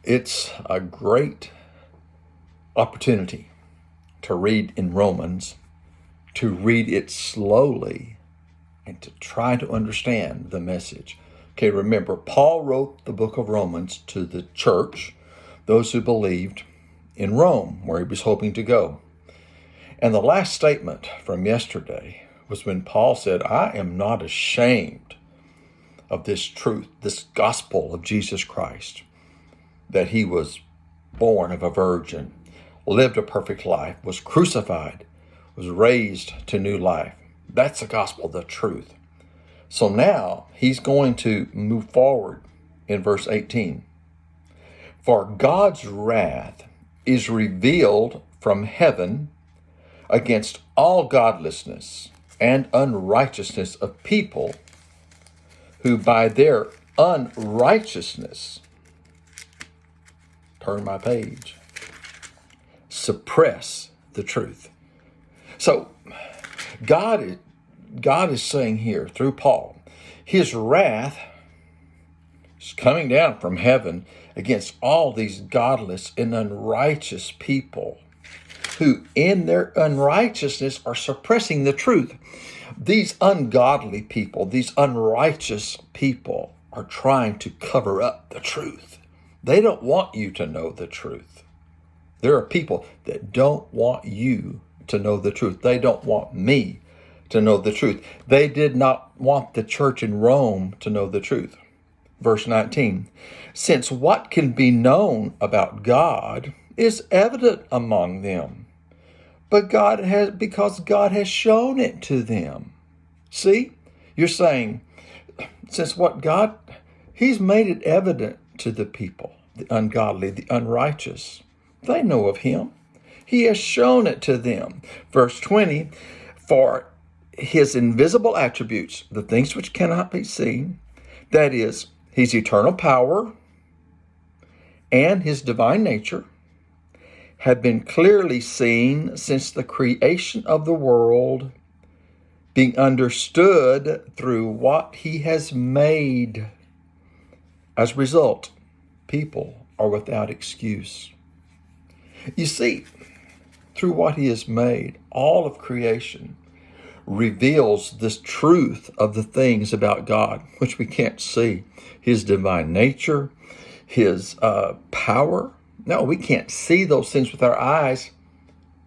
It's a great opportunity to read in Romans, to read it slowly, and to try to understand the message. Okay, remember, Paul wrote the book of Romans to the church, those who believed in Rome, where he was hoping to go. And the last statement from yesterday was when Paul said, I am not ashamed of this truth, this gospel of Jesus Christ, that he was born of a virgin, lived a perfect life, was crucified, was raised to new life. That's the gospel, the truth. So now he's going to move forward in verse 18. For God's wrath is revealed from heaven against all godlessness and unrighteousness of people who by their unrighteousness, turn my page, suppress the truth. So God is saying here through Paul, his wrath is coming down from heaven against all these godless and unrighteous people who in their unrighteousness are suppressing the truth. These ungodly people, these unrighteous people are trying to cover up the truth. They don't want you to know the truth. There are people that don't want you to know the truth. They don't want me to know the truth. They did not want the church in Rome to know the truth. Verse 19, since what can be known about God is evident among them, but because God has shown it to them. See, you're saying, since he's made it evident to the people, the ungodly, the unrighteous. They know of him. He has shown it to them. Verse 20, for his invisible attributes, the things which cannot be seen, that is, his eternal power and his divine nature, have been clearly seen since the creation of the world, being understood through what he has made. As a result, people are without excuse. You see, through what he has made, all of creation reveals this truth of the things about God, which we can't see. His divine nature, his power. No, we can't see those things with our eyes,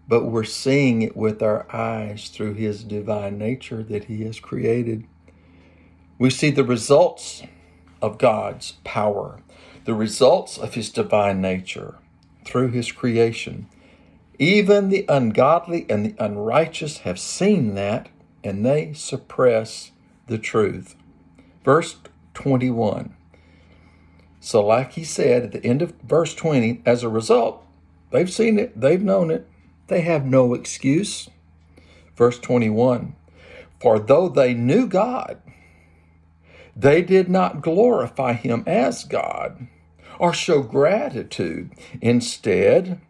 but we're seeing it with our eyes through his divine nature that he has created. We see the results of God's power, the results of his divine nature through his creation. Even the ungodly and the unrighteous have seen that, and they suppress the truth. Verse 21. So like he said at the end of verse 20, as a result, they've seen it, they've known it, they have no excuse. Verse 21, for though they knew God, they did not glorify him as God or show gratitude. Instead,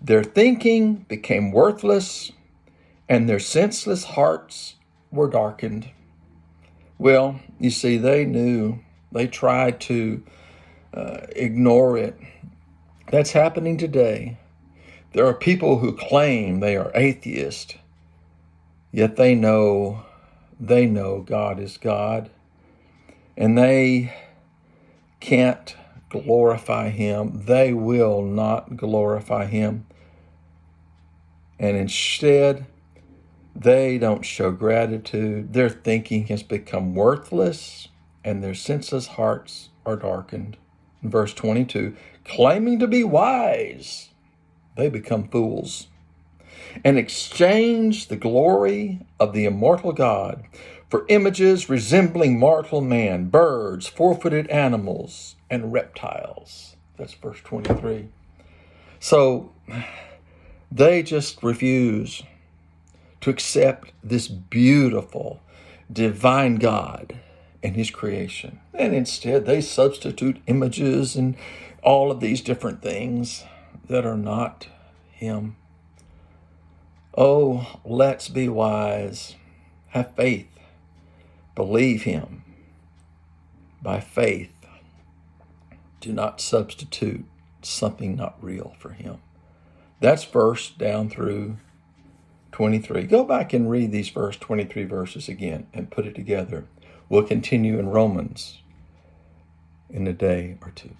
their thinking became worthless and their senseless hearts were darkened. Well, you see, they knew, they tried to ignore it. That's happening today. There are people who claim they are atheists, yet they know God is God, and they can't glorify him. They will not glorify him. And instead, they don't show gratitude. Their thinking has become worthless, and their senseless hearts are darkened. In verse 22, claiming to be wise, they become fools and exchange the glory of the immortal God for images resembling mortal man, birds, four-footed animals, and reptiles. That's verse 23. So they just refuse to accept this beautiful, divine God and his creation. And instead, they substitute images and all of these different things that are not him. Oh, let's be wise. Have faith. Believe him. By faith, do not substitute something not real for him. That's verse down through 23. Go back and read these first 23 verses again and put it together. We'll continue in Romans in a day or two.